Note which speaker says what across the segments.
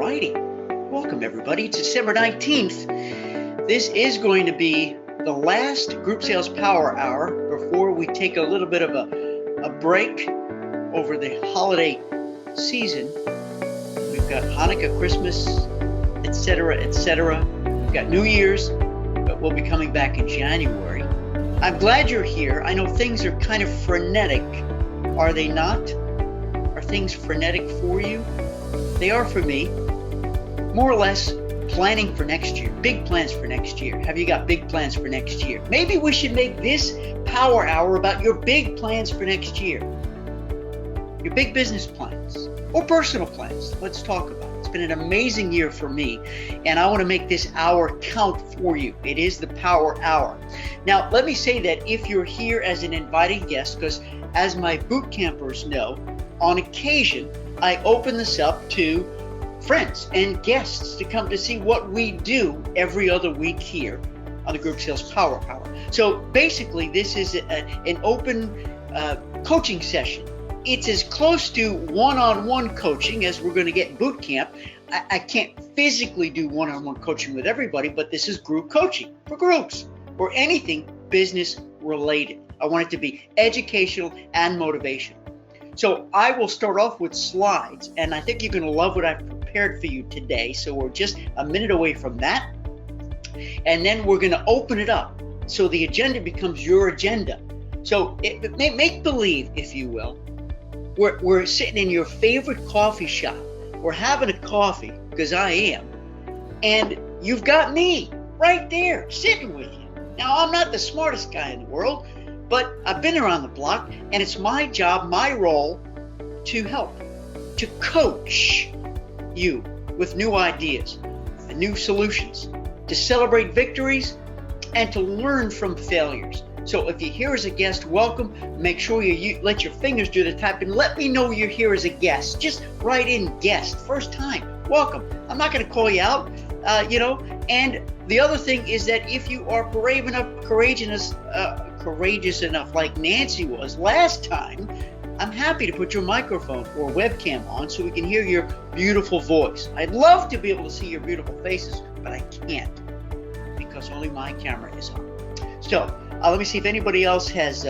Speaker 1: righty. Welcome everybody. It's December 19th. This is going to be the last Group Sales Power Hour before we take a little bit of a break over the holiday season. We've got Hanukkah, Christmas, etc., etc. We've got New Year's, but we'll be coming back in January. I'm glad you're here. I know things are kind of frenetic. Are they not? Are things frenetic for you? They are for me. More or less planning for next year. Big plans for next year. Have you got big plans for next year? Maybe we should make this power hour about your big plans for next year. Your big business plans or personal plans. Let's talk about it. It's been an amazing year for me, and I want to make this hour count for you. It is the power hour. Now, let me say that if you're here as an invited guest, because as my boot campers know, on occasion, I open this up to friends and guests to come to see what we do every other week here on the Group Sales Power Hour. So basically, this is an open coaching session. It's as close to one-on-one coaching as we're going to get in boot camp. I can't physically do one-on-one coaching with everybody, but this is group coaching for groups or anything business related. I want it to be educational and motivational. So I will start off with slides, and I think you're going to love what I've prepared for you today. So we're just a minute away from that. And then we're going to open it up so the agenda becomes your agenda. So make believe, if you will, we're sitting in your favorite coffee shop. We're having a coffee, because I am. And you've got me right there sitting with you. Now, I'm not the smartest guy in the world, but I've been around the block, and it's my job, my role, to help, to coach you with new ideas and new solutions, to celebrate victories, and to learn from failures. So if you're here as a guest, welcome. Make sure you let your fingers do the typing. Let me know you're here as a guest. Just write in guest, first time, welcome. I'm not going to call you out, And the other thing is that if you are brave enough, courageous enough like Nancy was last time, I'm happy to put your microphone or webcam on so we can hear your beautiful voice. I'd love to be able to see your beautiful faces, but I can't because only my camera is on. So let me see if anybody else has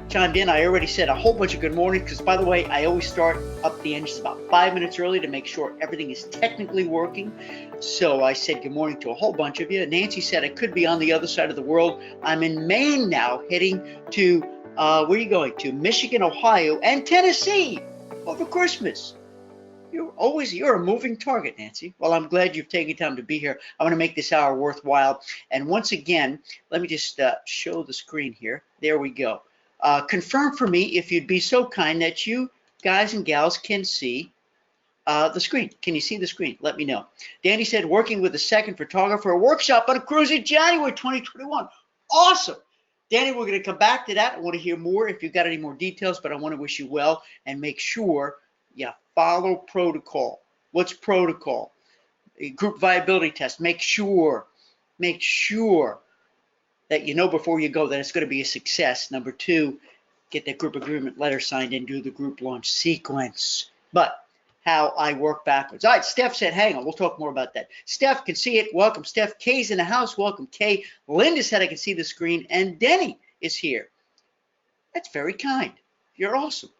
Speaker 1: chimed in. I already said a whole bunch of good morning because, by the way, I always start up the engines about 5 minutes early to make sure everything is technically working. So I said good morning to a whole bunch of you. Nancy said I could be on the other side of the world. I'm in Maine now, heading to, where are you going to? Michigan, Ohio, and Tennessee over Christmas. You're a moving target, Nancy. Well, I'm glad you've taken time to be here. I want to make this hour worthwhile. And once again, let me just show the screen here. There we go. Confirm for me, if you'd be so kind, that you guys and gals can see the screen. Can you see the screen? Let me know. Danny said, working with a second photographer, a workshop on a cruise in January 2021. Awesome. Danny, we're going to come back to that. I want to hear more if you've got any more details, but I want to wish you well and make sure you follow protocol. What's protocol? A group viability test. Make sure that you know before you go that it's going to be a success. Number two, get that group agreement letter signed and do the group launch sequence. But how I work backwards. All right, Steph said, hang on, we'll talk more about that. Steph can see it. Welcome, Steph. Kay's in the house. Welcome, Kay. Linda said I can see the screen, and Denny is here. That's very kind. You're awesome.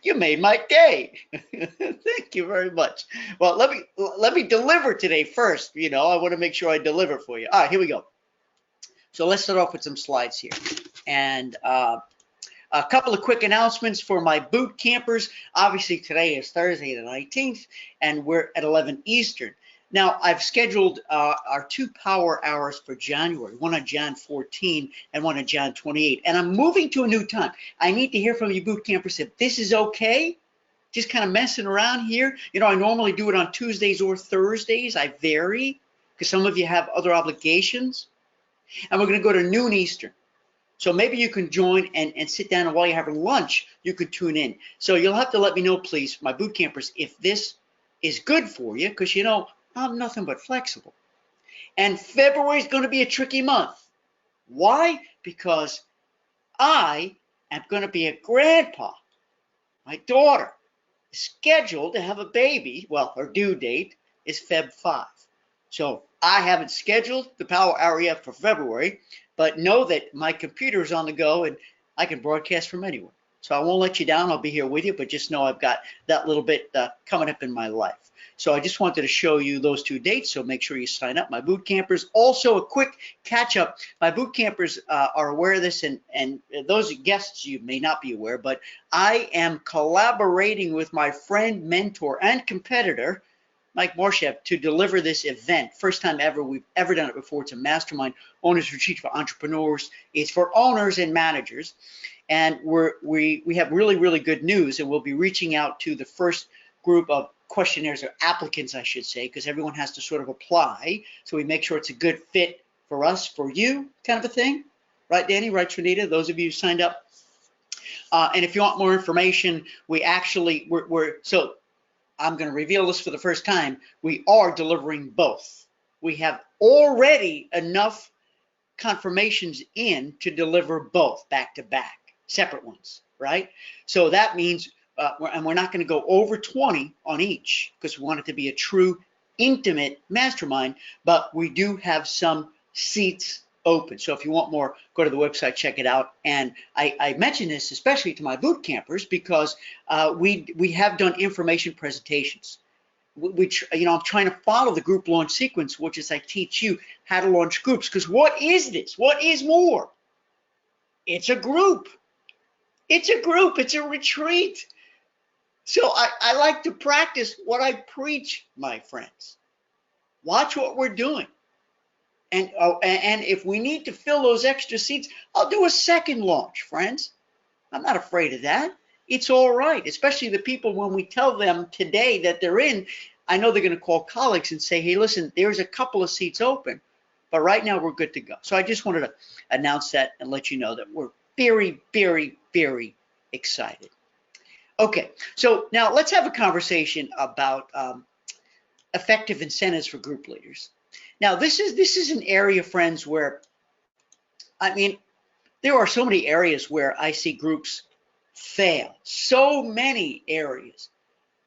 Speaker 1: You made my day. Thank you very much. Well, let me deliver today first. I want to make sure I deliver for you. All right, here we go. So let's start off with some slides here. And a couple of quick announcements for my boot campers. Obviously, today is Thursday the 19th, and we're at 11 Eastern. Now, I've scheduled our 2 power hours for January, one on Jan 14 and one on Jan 28. And I'm moving to a new time. I need to hear from you boot campers if this is okay. Just kind of messing around here. I normally do it on Tuesdays or Thursdays. I vary because some of you have other obligations. And we're going to go to noon Eastern. So maybe you can join and sit down, and while you're having lunch, you could tune in. So you'll have to let me know, please, my boot campers, if this is good for you, because I'm nothing but flexible. And February is going to be a tricky month. Why? Because I am going to be a grandpa. My daughter scheduled to have a baby. Well, her due date is Feb 5. So I haven't scheduled the power hour yet for February, but know that my computer is on the go and I can broadcast from anywhere. So I won't let you down. I'll be here with you, but just know I've got that little bit coming up in my life. So I just wanted to show you those 2 dates, so make sure you sign up. My boot campers, also a quick catch up. My boot campers are aware of this, and those guests you may not be aware, but I am collaborating with my friend, mentor, and competitor, Mike Morshev, to deliver this event. First time ever we've ever done it before. It's a mastermind owners retreat for entrepreneurs. It's for owners and managers. And we have really good news, and we'll be reaching out to the first group of questionnaires, or applicants, I should say, because everyone has to sort of apply. So we make sure it's a good fit for us, for you, kind of a thing. Right, Danny? Right, Trinita? Those of you who signed up. And if you want more information, we actually, so I'm going to reveal this for the first time. We are delivering both. We have already enough confirmations in to deliver both back to back, separate ones, right? So that means, and we're not going to go over 20 on each because we want it to be a true intimate mastermind, but we do have some seats open. So if you want more, go to the website, check it out. And I mention this especially to my boot campers because we have done information presentations. Which, you know, I'm trying to follow the group launch sequence, which is I teach you how to launch groups. Because what is this? What is more? It's a group. It's a group. It's a retreat. So I like to practice what I preach, my friends. Watch what we're doing. And if we need to fill those extra seats, I'll do a second launch, friends. I'm not afraid of that. It's all right, especially the people when we tell them today that they're in, I know they're going to call colleagues and say, hey, listen, there's a couple of seats open, but right now we're good to go. So I just wanted to announce that and let you know that we're very excited. Okay, so now let's have a conversation about effective incentives for group leaders. Now, this is an area, friends, where, I mean, there are so many areas where I see groups fail, so many areas.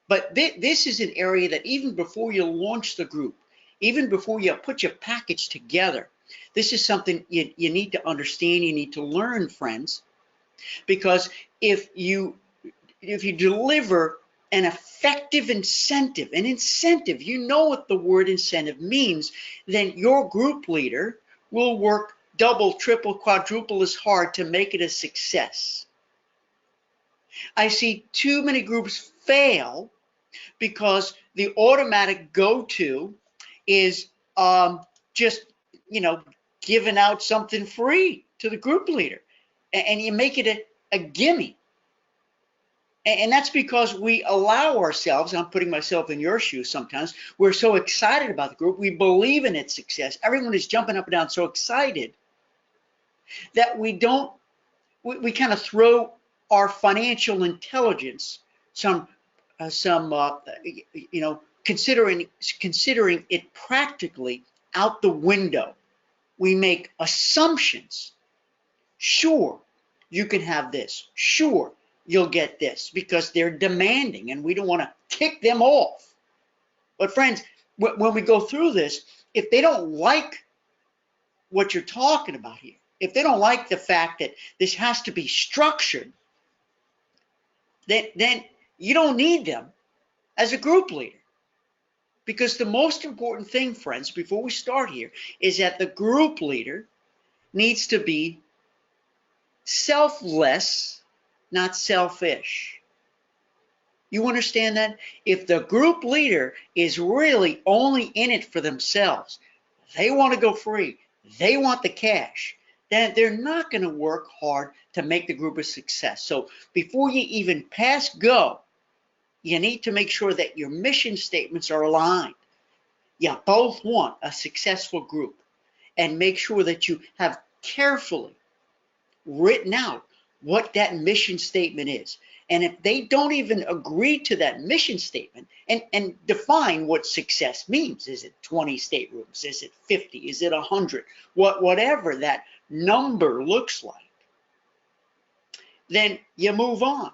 Speaker 1: But this is an area that even before you launch the group, even before you put your package together, this is something you need to understand, you need to learn, friends, because if you deliver an effective incentive, you know what the word incentive means, then your group leader will work double, triple, quadruple as hard to make it a success. I see too many groups fail because the automatic go-to is just, you know, giving out something free to the group leader. And you make it a gimme. And that's because we allow ourselves, I'm putting myself in your shoes sometimes, we're so excited about the group, we believe in its success, everyone is jumping up and down so excited that we kind of throw our financial intelligence, you know, considering it practically out the window. We make assumptions. Sure, you can have this. Sure, you'll get this, because they're demanding and we don't want to tick them off. But friends, when we go through this, if they don't like what you're talking about here, if they don't like the fact that this has to be structured, then you don't need them as a group leader. Because the most important thing, friends, before we start here, is that the group leader needs to be selfless, not selfish. You understand that? If the group leader is really only in it for themselves, they want to go free, they want the cash, then they're not going to work hard to make the group a success. So before you even pass go, you need to make sure that your mission statements are aligned. You both want a successful group, and make sure that you have carefully written out what that mission statement is. And if they don't even agree to that mission statement and define what success means, is it 20 staterooms? Is it 50? Is it 100? Whatever that number looks like, then you move on.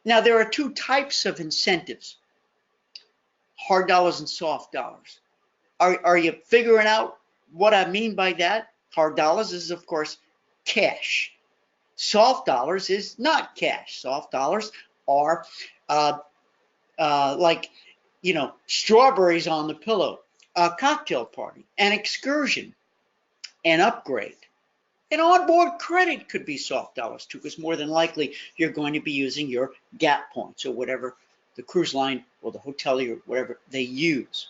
Speaker 1: Now, there are two types of incentives, hard dollars and soft dollars. Are you figuring out what I mean by that? Hard dollars is, of course, cash. Soft dollars is not cash. Soft dollars are like, strawberries on the pillow, a cocktail party, an excursion, an upgrade. And onboard credit could be soft dollars too, because more than likely you're going to be using your gap points or whatever the cruise line or the hotelier, whatever they use.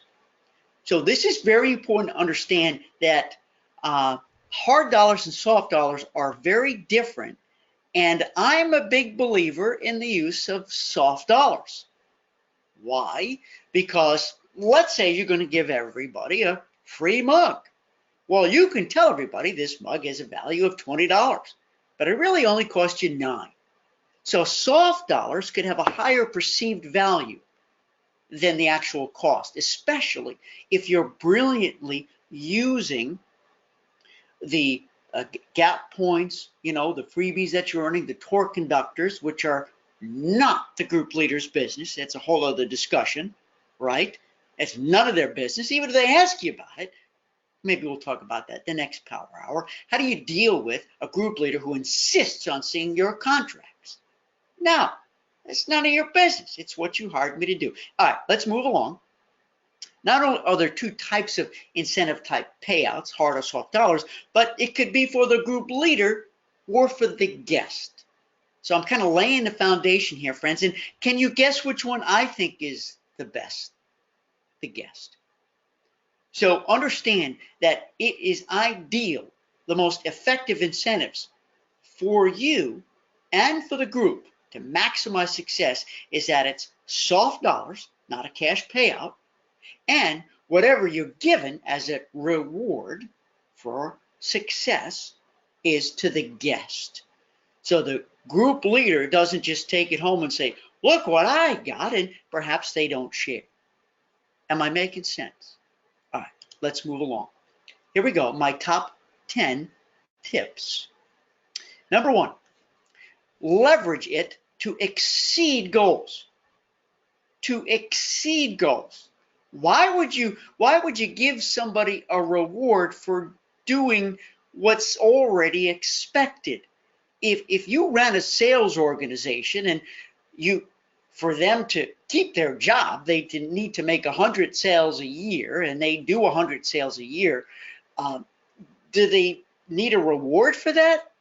Speaker 1: So this is very important to understand that hard dollars and soft dollars are very different. And I'm a big believer in the use of soft dollars. Why? Because let's say you're going to give everybody a free mug. Well, you can tell everybody this mug has a value of $20, but it really only cost you $9. So soft dollars could have a higher perceived value than the actual cost, especially if you're brilliantly using the gap points, the freebies that you're earning, the tour conductors, which are not the group leader's business. That's a whole other discussion, right? It's none of their business, even if they ask you about it. Maybe we'll talk about that the next Power Hour. How do you deal with a group leader who insists on seeing your contracts? Now, it's none of your business. It's what you hired me to do. All right, let's move along. Not only are there two types of incentive type payouts, hard or soft dollars, but it could be for the group leader or for the guest. So I'm kind of laying the foundation here, friends. And can you guess which one I think is the best? The guest. So understand that it is ideal, the most effective incentives for you and for the group to maximize success is that it's soft dollars, not a cash payout, and whatever you're given as a reward for success is to the guest. So the group leader doesn't just take it home and say, look what I got, and perhaps they don't share. Am I making sense? All right, let's move along. Here we go, my top 10 tips. Number 1, leverage it to exceed goals. To exceed goals. Why would you give somebody a reward for doing what's already expected? If you ran a sales organization and for them to keep their job, they need to make 100 sales a year, and they do 100 sales a year. Do they need a reward for that?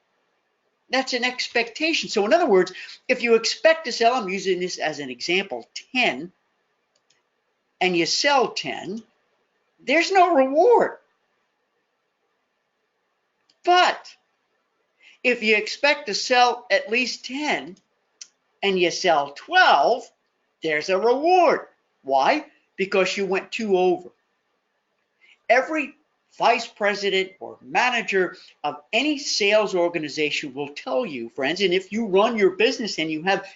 Speaker 1: That's an expectation. So in other words, if you expect to sell, I'm using this as an example, 10, and you sell 10, there's no reward. But if you expect to sell at least 10 and you sell 12, there's a reward. Why? Because you went 2 over. Every vice president or manager of any sales organization will tell you, friends, and if you run your business and you have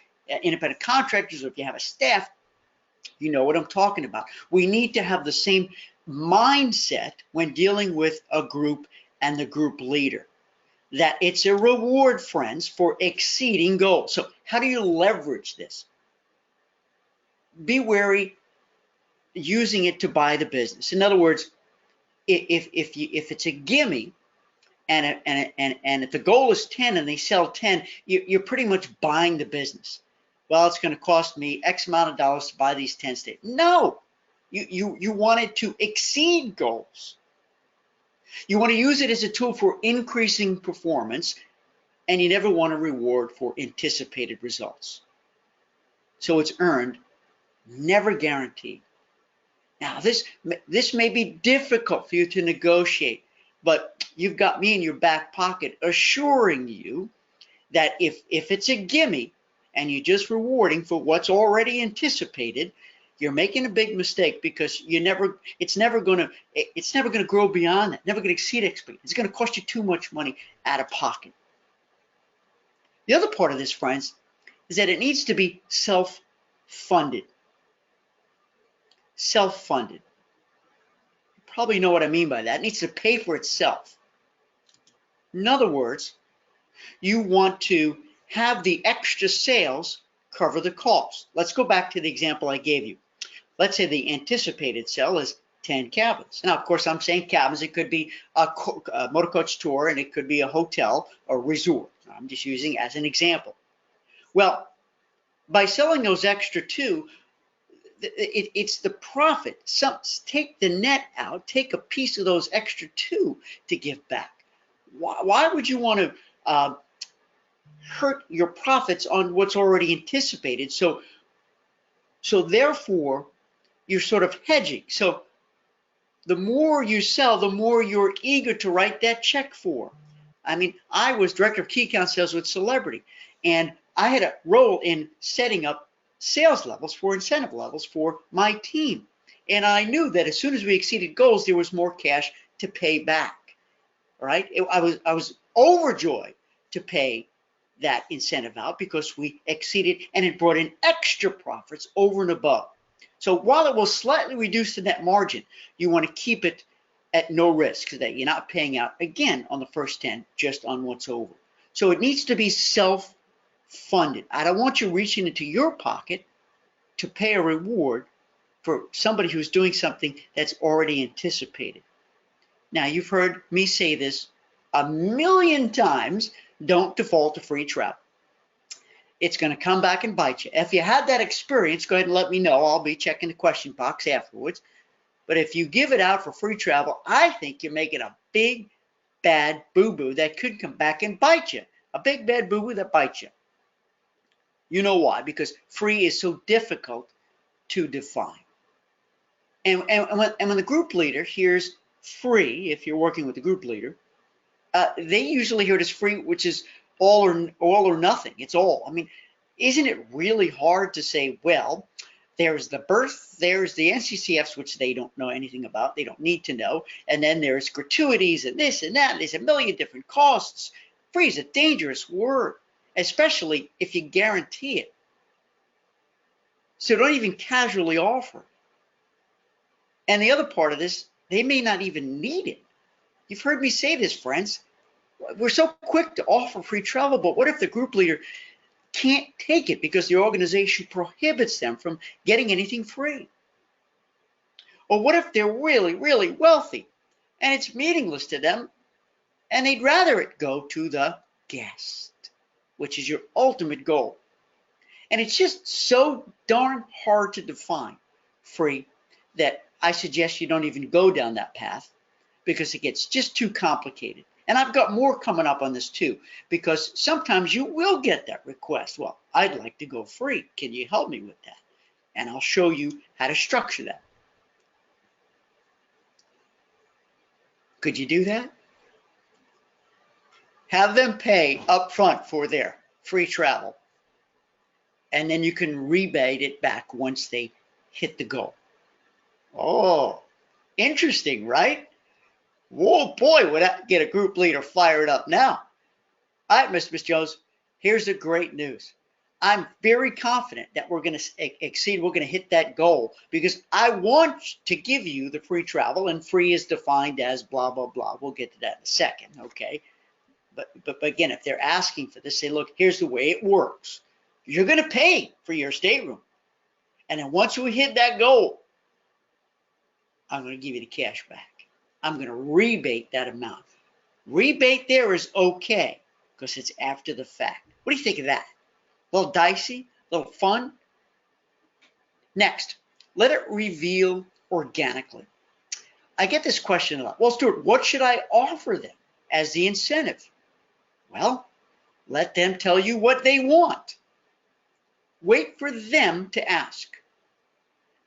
Speaker 1: independent contractors, or if you have a staff, you know what I'm talking about. We need to have the same mindset when dealing with a group and the group leader, that it's a reward, friends, for exceeding goals. So how do you leverage this? Be wary using it to buy the business. In other words, if it's a gimme, and if the goal is 10 and they sell 10, you're pretty much buying the business. Well, it's going to cost me X amount of dollars to buy these 10 states. No, you want it to exceed goals. You want to use it as a tool for increasing performance, and you never want a reward for anticipated results. So it's earned, never guaranteed. Now, this may be difficult for you to negotiate, but you've got me in your back pocket assuring you that if it's a gimme and you're just rewarding for what's already anticipated, you're making a big mistake, because it's never going to grow beyond that, never going to exceed expectations. It's going to cost you too much money out of pocket. The other part of this, friends, is that it needs to be self-funded. Self-funded. You probably know what I mean by that. It needs to pay for itself. In other words, you want to have the extra sales cover the cost. Let's go back to the example I gave you. Let's say the anticipated sale is 10 cabins. Now, of course, I'm saying cabins. It could be a motor coach tour, and it could be a hotel or resort. I'm just using as an example. Well, by selling those extra two, it's the profit. Take the net out, take a piece of those extra two to give back. Why would you want to hurt your profits on what's already anticipated? So therefore, you're sort of hedging. So the more you sell, the more you're eager to write that check for. I mean, I was director of key account sales with Celebrity, and I had a role in setting up sales levels for incentive levels for my team. And I knew that as soon as we exceeded goals, there was more cash to pay back. All right. I was overjoyed to pay that incentive out because we exceeded, and it brought in extra profits over and above. So while it will slightly reduce the net margin, you want to keep it at no risk so that you're not paying out again on the first 10 just on what's over. So it needs to be self-funded. I don't want you reaching into your pocket to pay a reward for somebody who's doing something that's already anticipated. Now, you've heard me say this a million times: don't default to free travel. It's going to come back and bite you. If you had that experience, go ahead and let me know. I'll be checking the question box afterwards. But if you give it out for free travel, I think you're making a big, bad boo-boo that could come back and bite you. A big, bad boo-boo that bites you. You know why? Because free is so difficult to define. And when the group leader hears free, if you're working with the group leader, they usually hear it as free, which is all or nothing. It's all. I mean, isn't it really hard to say, well, there's the birth, there's the NCCFs, which they don't know anything about, they don't need to know, and then there's gratuities and this and that, and there's a million different costs. Free is a dangerous word, especially if you guarantee it. So don't even casually offer. And the other part of this, they may not even need it. You've heard me say this, friends. We're so quick to offer free travel, but what if the group leader can't take it because the organization prohibits them from getting anything free? Or what if they're really, really wealthy and it's meaningless to them and they'd rather it go to the guest, which is your ultimate goal? And it's just so darn hard to define free that I suggest you don't even go down that path because it gets just too complicated. And I've got more coming up on this too, because sometimes you will get that request. Well, I'd like to go free. Can you help me with that? And I'll show you how to structure that. Could you do that? Have them pay up front for their free travel, and then you can rebate it back once they hit the goal. Oh, interesting, right? Whoa, boy, would that get a group leader fired up now. All right, Mr. Jones, here's the great news. I'm very confident that we're going to exceed, we're going to hit that goal because I want to give you the free travel, and free is defined as blah, blah, blah. We'll get to that in a second, okay? But again, if they're asking for this, say, look, here's the way it works. You're going to pay for your stateroom. And then once we hit that goal, I'm going to give you the cash back. I'm going to rebate that amount. Rebate there is okay because it's after the fact. What do you think of that? A little dicey, a little fun. Next, let it reveal organically. I get this question a lot. Well, Stuart, what should I offer them as the incentive? Well, let them tell you what they want. Wait for them to ask.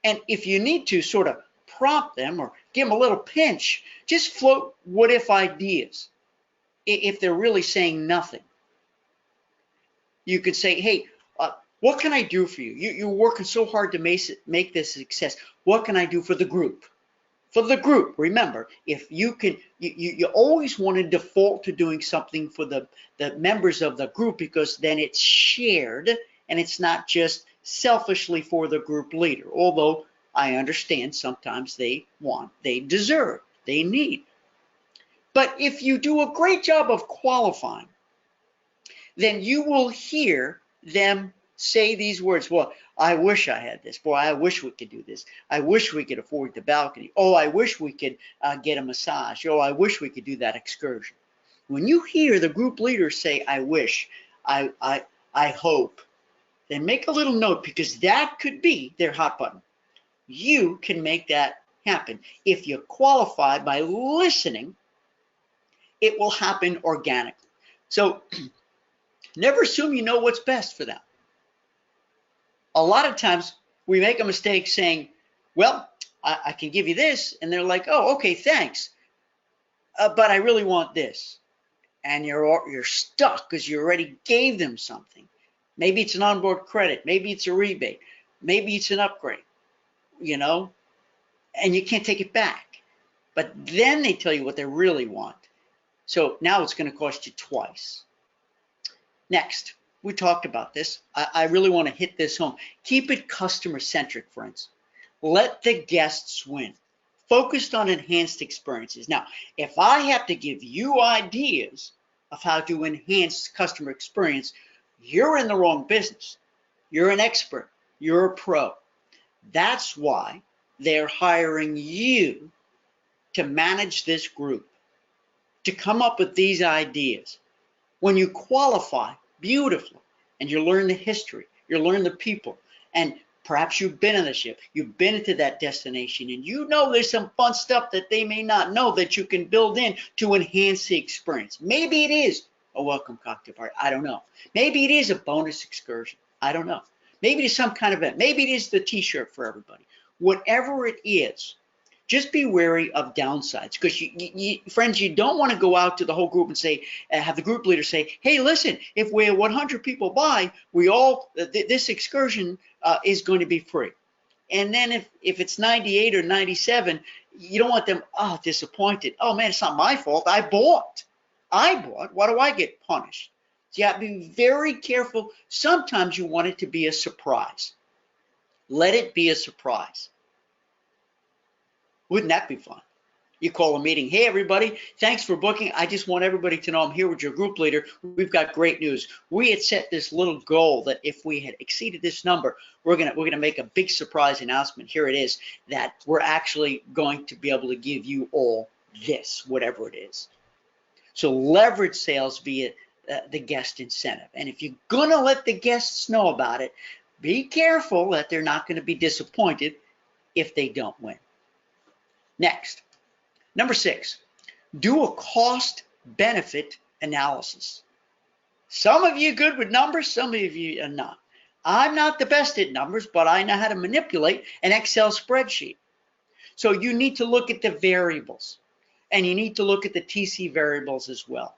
Speaker 1: And if you need to sort of prompt them or give them a little pinch, just float what if ideas. If they're really saying nothing, you could say, hey, what can I do for you? You're working so hard to make this a success. What can I do for the group? For the group, remember, if you can, you always want to default to doing something for the members of the group, because then it's shared and it's not just selfishly for the group leader. Although I understand sometimes they deserve, they need. But if you do a great job of qualifying, then you will hear them say these words. Well, I wish I had this. Boy, I wish we could do this. I wish we could afford the balcony. Oh, I wish we could get a massage. Oh, I wish we could do that excursion. When you hear the group leader say, I wish, I hope, then make a little note, because that could be their hot button. You can make that happen. If you qualify by listening, it will happen organically. So never assume you know what's best for them. A lot of times we make a mistake saying, well, I can give you this. And they're like, oh, okay, thanks. But I really want this. And you're stuck because you already gave them something. Maybe it's an onboard credit. Maybe it's a rebate. Maybe it's an upgrade, you know, and you can't take it back. But then they tell you what they really want. So now it's going to cost you twice. Next, we talked about this. I really want to hit this home. Keep it customer-centric, friends. Let the guests win. Focused on enhanced experiences. Now, if I have to give you ideas of how to enhance customer experience, you're in the wrong business. You're an expert. You're a pro. That's why they're hiring you to manage this group, to come up with these ideas. When you qualify, beautifully, and you learn the history, you learn the people, and perhaps you've been on the ship, you've been to that destination, and you know there's some fun stuff that they may not know that you can build in to enhance the experience. Maybe it is a welcome cocktail party. I don't know. Maybe it is a bonus excursion. I don't know. Maybe it is some kind of event. Maybe it is the t-shirt for everybody. Whatever it is, just be wary of downsides, because friends, you don't want to go out to the whole group and say, have the group leader say, hey, listen, if we have 100 people buy, this excursion is going to be free. And then if it's 98 or 97, you don't want them, disappointed. Oh man, it's not my fault. I bought. Why do I get punished? So you have to be very careful. Sometimes you want it to be a surprise. Let it be a surprise. Wouldn't that be fun? You call a meeting. Hey, everybody, thanks for booking. I just want everybody to know I'm here with your group leader. We've got great news. We had set this little goal that if we had exceeded this number, we're gonna make a big surprise announcement. Here it is, that we're actually going to be able to give you all this, whatever it is. So leverage sales via the guest incentive. And if you're gonna let the guests know about it, be careful that they're not gonna be disappointed if they don't win. Next, number 6, do a cost-benefit analysis. Some of you are good with numbers, some of you are not. I'm not the best at numbers, but I know how to manipulate an Excel spreadsheet. So you need to look at the variables, and you need to look at the TC variables as well.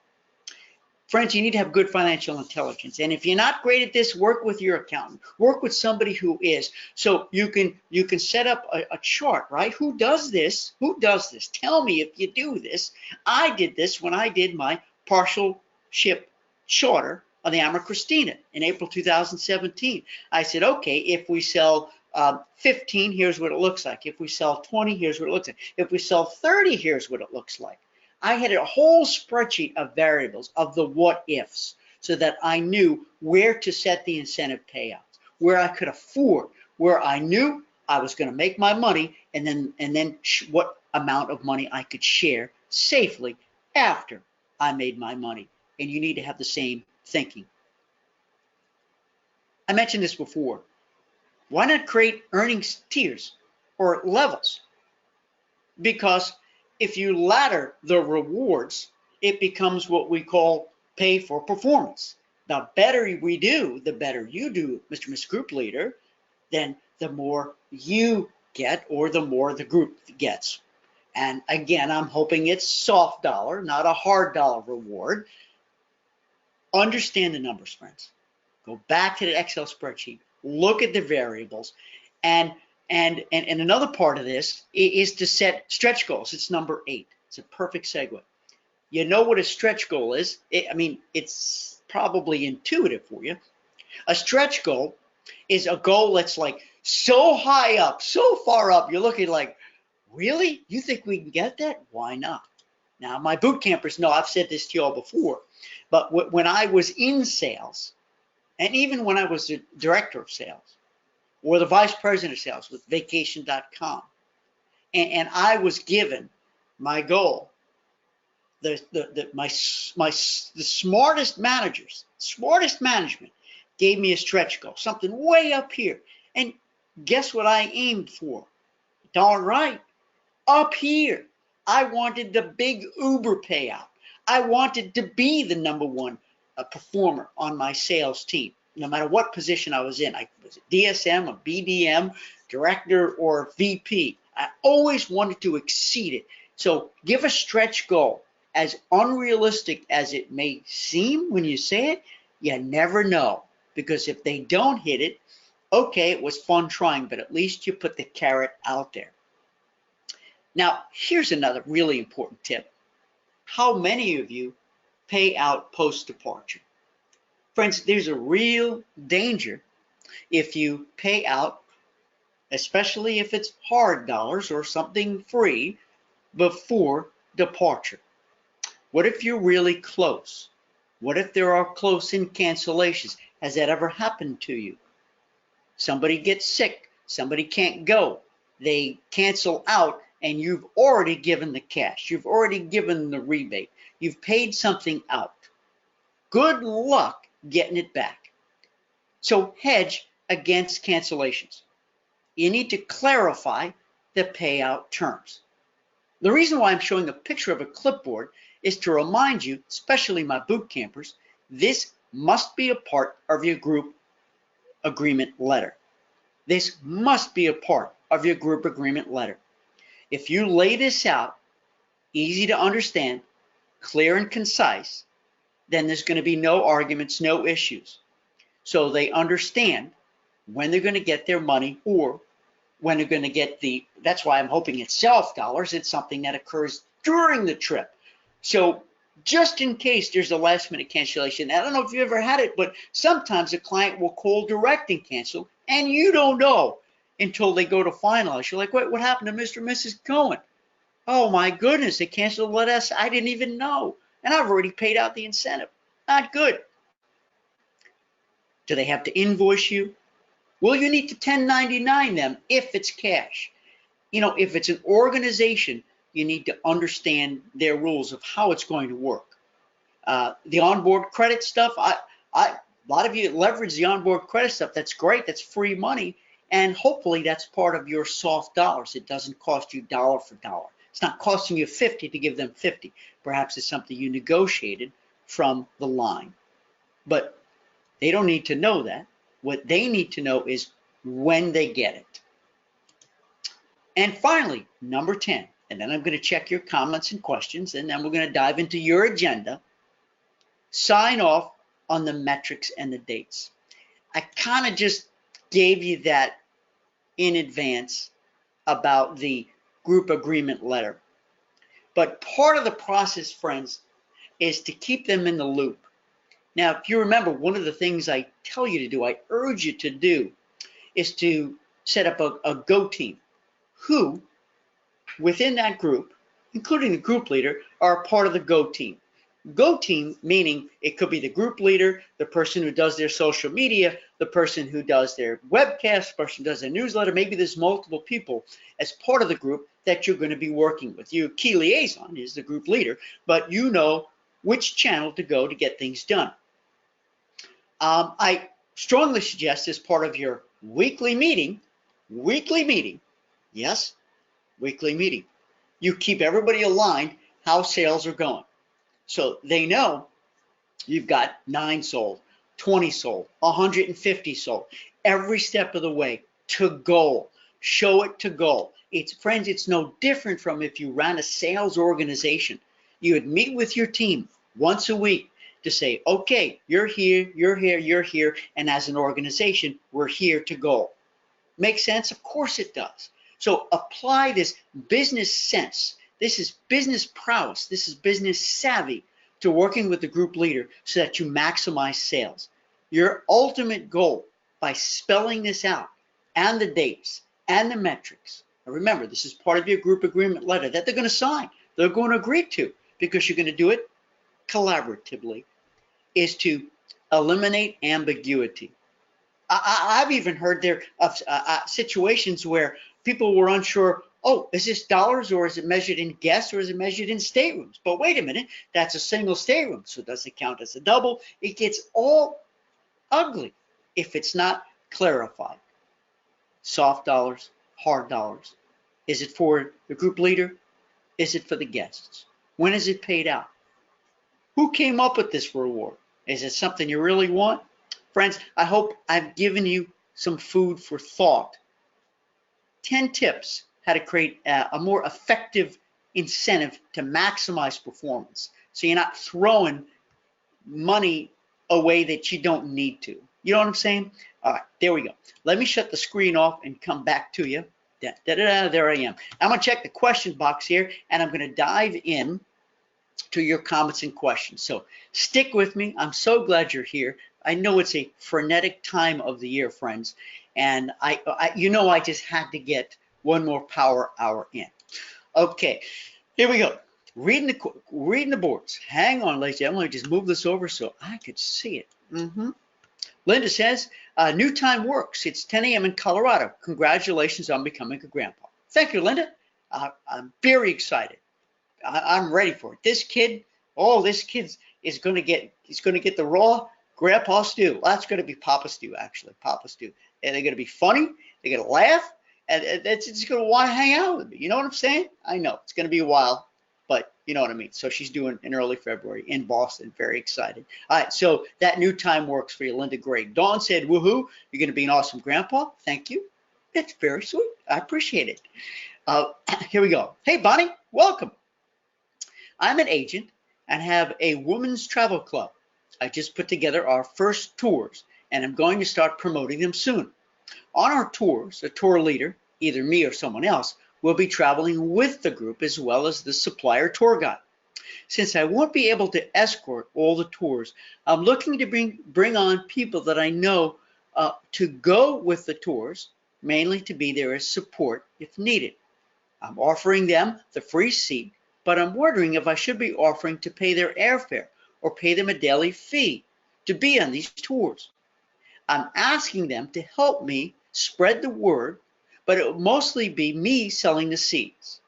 Speaker 1: Friends, you need to have good financial intelligence. And if you're not great at this, work with your accountant. Work with somebody who is. So you can set up a chart, right? Who does this? Who does this? Tell me if you do this. I did this when I did my partial ship charter on the Ama Christina in April 2017. I said, okay, if we sell 15, here's what it looks like. If we sell 20, here's what it looks like. If we sell 30, here's what it looks like. I had a whole spreadsheet of variables, of the what ifs, so that I knew where to set the incentive payouts, where I could afford, where I knew I was going to make my money, and then what amount of money I could share safely after I made my money. And you need to have the same thinking. I mentioned this before. Why not create earnings tiers or levels? Because if you ladder the rewards, it becomes what we call pay for performance. The better we do, the better you do, Mr. and Ms. Group Leader, then the more you get, or the more the group gets. And again, I'm hoping it's soft dollar, not a hard dollar reward. Understand the numbers, friends. Go back to the Excel spreadsheet, look at the variables, and another part of this is to set stretch goals. It's number 8. It's a perfect segue. You know what a stretch goal is. It's probably intuitive for you. A stretch goal is a goal that's like so high up, so far up, you're looking like, really? You think we can get that? Why not? Now, my boot campers know I've said this to you all before, but when I was in sales, And even when I was the director of sales or the vice president of sales with vacation.com, and I was given my goal, the smartest management gave me a stretch goal, something way up here. And guess what I aimed for? Darn right, up here. I wanted the big Uber payout. I wanted to be the number one performer on my sales team, no matter what position I was in. I was a DSM, a BDM, director, or VP. I always wanted to exceed it. So give a stretch goal. As unrealistic as it may seem when you say it, you never know. Because if they don't hit it, okay, it was fun trying, but at least you put the carrot out there. Now, here's another really important tip. How many of you pay out post-departure? Friends, there's a real danger if you pay out, especially if it's hard dollars or something free, before departure. What if you're really close? What if there are close-in cancellations? Has that ever happened to you? Somebody gets sick, somebody can't go, they cancel out, and you've already given the cash, you've already given the rebate, you've paid something out. Good luck getting it back. So hedge against cancellations. You need to clarify the payout terms. The reason why I'm showing a picture of a clipboard is to remind you, especially my boot campers, this must be a part of your group agreement letter. This must be a part of your group agreement letter. If you lay this out, easy to understand, clear and concise, then there's going to be no arguments, no issues. So they understand when they're going to get their money or when they're going to get that's why I'm hoping it's self dollars. It's something that occurs during the trip. So just in case there's a last minute cancellation, I don't know if you ever had it, but sometimes a client will call direct and cancel, and you don't know until they go to finalize. You're like, wait, what happened to Mr. and Mrs. Cohen? Oh my goodness, they canceled with us. I didn't even know. And I've already paid out the incentive. Not good. Do they have to invoice you? Well, you need to 1099 them if it's cash. You know, if it's an organization, you need to understand their rules of how it's going to work. The onboard credit stuff, a lot of you leverage the onboard credit stuff. That's great. That's free money. And hopefully that's part of your soft dollars. It doesn't cost you dollar for dollar. It's not costing you 50 to give them 50. Perhaps it's something you negotiated from the line. But they don't need to know that. What they need to know is when they get it. And finally, number 10, and then I'm going to check your comments and questions, and then we're going to dive into your agenda. Sign off on the metrics and the dates. I kind of just gave you that in advance about the group agreement letter. But part of the process, friends, is to keep them in the loop. Now, if you remember, one of the things I tell you to do, I urge you to do, is to set up a go team who, within that group, including the group leader, are a part of the go team. Go team meaning it could be the group leader, the person who does their social media, the person who does their webcast, the person who does their newsletter. Maybe there's multiple people as part of the group that you're going to be working with. Your key liaison is the group leader, but you know which channel to go to get things done. I strongly suggest as part of your weekly meeting, yes, weekly meeting, you keep everybody aligned how sales are going. So they know you've got 9 sold, 20 sold, 150 sold, every step of the way to goal. Show it to goal. Friends, it's no different from if you ran a sales organization. You would meet with your team once a week to say, okay, you're here, you're here, you're here, and as an organization, we're here to goal. Make sense? Of course it does. So apply this business sense. This is business prowess. This is business savvy to working with the group leader so that you maximize sales. Your ultimate goal by spelling this out and the dates and the metrics. Now remember, this is part of your group agreement letter that they're going to sign. They're going to agree to because you're going to do it collaboratively, is to Eliminate ambiguity. I've even heard there of situations where people were unsure, oh, is this dollars or is it measured in guests or is it measured in staterooms? But wait a minute, that's a single stateroom, so does it count as a double? It gets all ugly if it's not clarified. Soft dollars, hard dollars. Is it for the group leader? Is it for the guests? When is it paid out? Who came up with this reward? Is it something you really want? Friends, I hope I've given you some food for thought. 10 tips how to create a more effective incentive to maximize performance, so you're not throwing money away that you don't need to. You know what I'm saying? All right, there we go. Let me shut the screen off and come back to you. There I am. I'm going to check the question box here, and I'm going to dive in to your comments and questions. So stick with me. I'm so glad you're here. I know it's a frenetic time of the year, friends, and I just had to get one more power hour in. Okay, here we go. Reading the boards. Hang on, ladies and gentlemen. Let me just move this over so I could see it. Linda says, new time works. It's 10 a.m. in Colorado. Congratulations on becoming a grandpa. Thank you, Linda. I'm very excited. I'm ready for it. This kid is going to get the raw grandpa stew. Well, that's going to be Papa stew, actually. Papa stew. And they're going to be funny. They're going to laugh. And it's just going to want to hang out with me. You know what I'm saying? I know it's going to be a while, but you know what I mean. So she's doing in early February in Boston. Very excited. All right, so that new time works for you, Linda. Great. Dawn said, woohoo, you're going to be an awesome grandpa. Thank you. That's very sweet. I appreciate it. Here we go. Hey, Bonnie, welcome. I'm an agent and have a women's travel club. I just put together our first tours, and I'm going to start promoting them soon. On our tours, a tour leader, either me or someone else, will be traveling with the group as well as the supplier tour guide. Since I won't be able to escort all the tours, I'm looking to bring on people that I know to go with the tours, mainly to be there as support if needed. I'm offering them the free seat, but I'm wondering if I should be offering to pay their airfare or pay them a daily fee to be on these tours. I'm asking them to help me spread the word, but it will mostly be me selling the seats,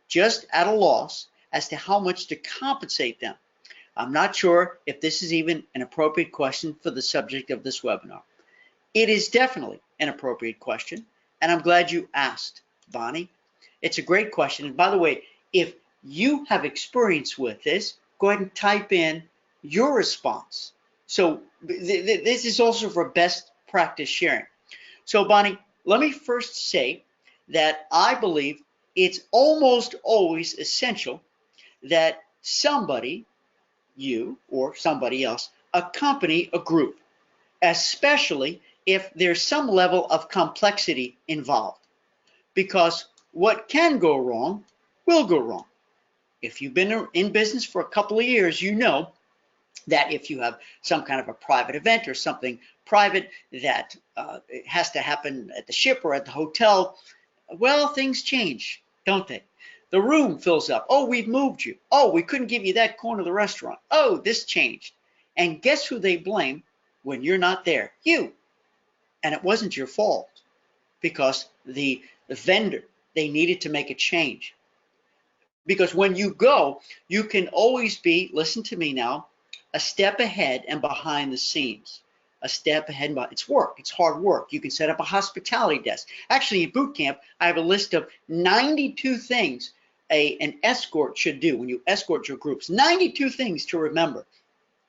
Speaker 1: just at a loss as to how much to compensate them. I'm not sure if this is even an appropriate question for the subject of this webinar. It is definitely an appropriate question, and I'm glad you asked, Bonnie. It's a great question. And by the way, if you have experience with this, go ahead and type in your response. So this is also for best practice sharing. So Bonnie, let me first say that I believe it's almost always essential that somebody, you or somebody else, accompany a group, especially if there's some level of complexity involved. Because what can go wrong will go wrong. If you've been in business for a couple of years, you know that if you have some kind of a private event or something private that has to happen at the ship or at the hotel, well, things change, don't they? The room fills up. Oh, we've moved you. Oh, we couldn't give you that corner of the restaurant. Oh, this changed. And guess who they blame when you're not there? You. And it wasn't your fault because the vendor, they needed to make a change. Because when you go, you can always be, listen to me now, a step ahead and behind the scenes. A step ahead and behind. It's work. It's hard work. You can set up a hospitality desk. Actually, in boot camp, I have a list of 92 things an escort should do when you escort your groups. 92 things to remember.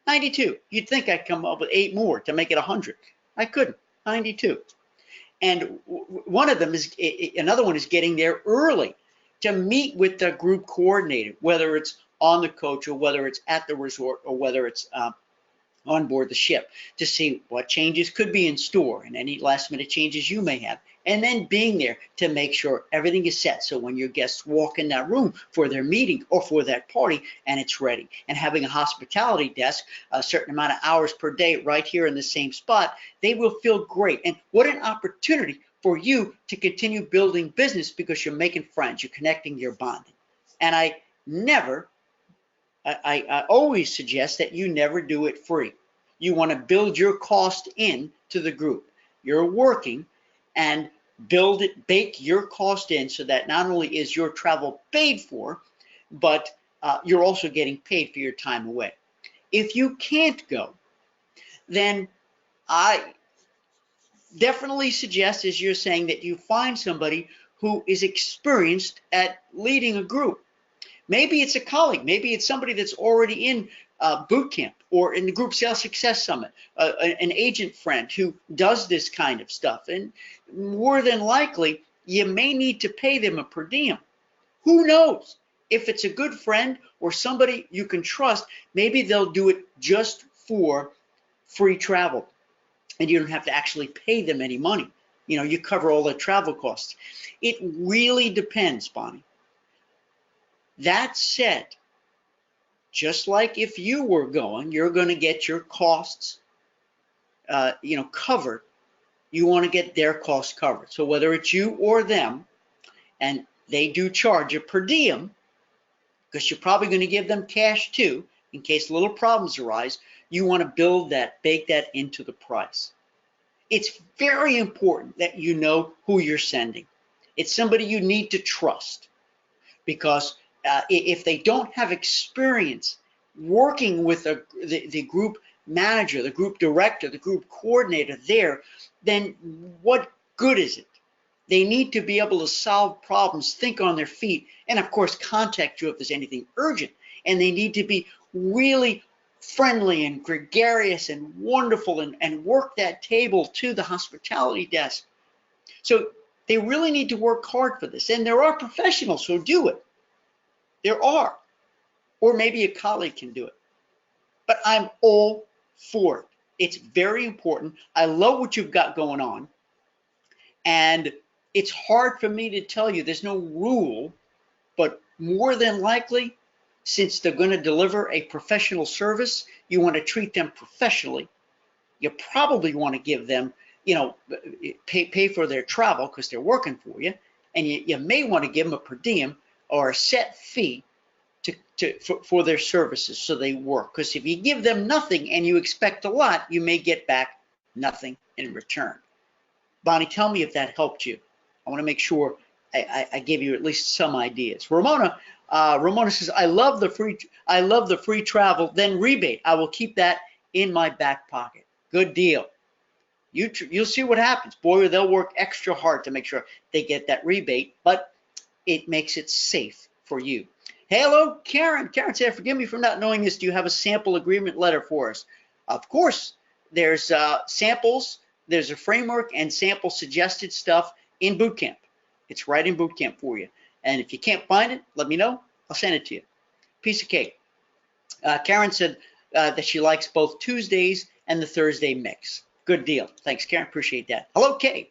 Speaker 1: 92. You'd think I'd come up with 8 more to make it 100. I couldn't. 92. And one of them is, another one is getting there early to meet with the group coordinator, whether it's on the coach or whether it's at the resort or whether it's on board the ship, to see what changes could be in store and any last minute changes you may have. And then being there to make sure everything is set. So when your guests walk in that room for their meeting or for that party and it's ready, and having a hospitality desk, a certain amount of hours per day right here in the same spot, they will feel great. And what an opportunity for you to continue building business because you're making friends, you're connecting, you're bonding. And I always suggest that you never do it free. You want to build your cost in to the group. You're working, and bake your cost in so that not only is your travel paid for, but you're also getting paid for your time away. If you can't go, then I definitely suggest, as you're saying, that you find somebody who is experienced at leading a group. Maybe it's a colleague. Maybe it's somebody that's already in boot camp or in the Group Sales Success Summit, an agent friend who does this kind of stuff. And more than likely, you may need to pay them a per diem. Who knows? If it's a good friend or somebody you can trust, maybe they'll do it just for free travel, and you don't have to actually pay them any money. You know, you cover all the travel costs. It really depends, Bonnie. That said, just like if you were going, you're going to get your costs, covered. You want to get their costs covered. So whether it's you or them, and they do charge a per diem, because you're probably going to give them cash too, in case little problems arise, you want to bake that into the price. It's very important that you know who you're sending. It's somebody you need to trust, because if they don't have experience working with the group manager, the group director, the group coordinator there, then what good is it? They need to be able to solve problems, think on their feet, and of course contact you if there's anything urgent. And they need to be really friendly and gregarious and wonderful, and work that table to the hospitality desk. So they really need to work hard for this. And there are professionals who do it. There are. Or maybe a colleague can do it. But I'm all for it. It's very important. I love what you've got going on. And it's hard for me to tell you, there's no rule, but more than likely, since they're going to deliver a professional service, you want to treat them professionally. You probably want to give them, pay for their travel because they're working for you. And you may want to give them a per diem or a set fee for their services so they work. Because if you give them nothing and you expect a lot, you may get back nothing in return. Bonnie, tell me if that helped you. I want to make sure I gave you at least some ideas. Ramona says, I love the free travel, then rebate. I will keep that in my back pocket. Good deal. You'll see what happens. Boy, they'll work extra hard to make sure they get that rebate, but it makes it safe for you. Hey, hello, Karen. Karen said, forgive me for not knowing this. Do you have a sample agreement letter for us? Of course. There's samples. There's a framework and sample suggested stuff in Bootcamp. It's right in Bootcamp for you. And if you can't find it, let me know. I'll send it to you. Piece of cake. Karen said that she likes both Tuesdays and the Thursday mix. Good deal. Thanks, Karen. Appreciate that. Hello, Kay.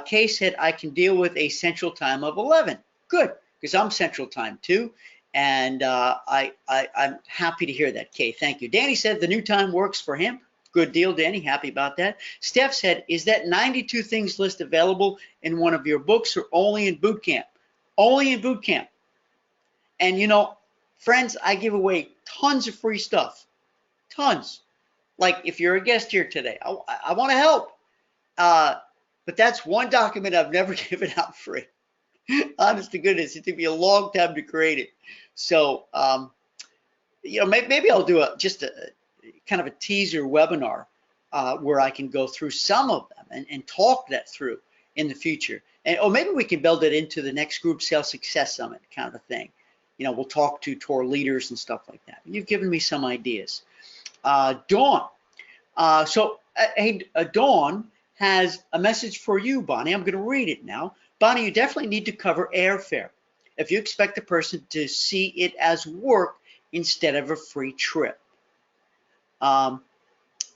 Speaker 1: Kay said, I can deal with a central time of 11. Good, because I'm central time too. And I'm happy to hear that, Kay. Thank you. Danny said the new time works for him. Good deal, Danny. Happy about that. Steph said, is that 92 things list available in one of your books or only in Bootcamp? Only in Bootcamp. And friends, I give away tons of free stuff. Tons. Like if you're a guest here today, I want to help. But that's one document I've never given out free. Honest to goodness, it took me a long time to create it. So, maybe I'll do just a kind of a teaser webinar where I can go through some of them and talk that through in the future. Or maybe we can build it into the next Group Sales Success Summit kind of a thing. We'll talk to tour leaders and stuff like that. You've given me some ideas. Dawn. Dawn has a message for you, Bonnie. I'm going to read it now. Bonnie, you definitely need to cover airfare if you expect a person to see it as work instead of a free trip.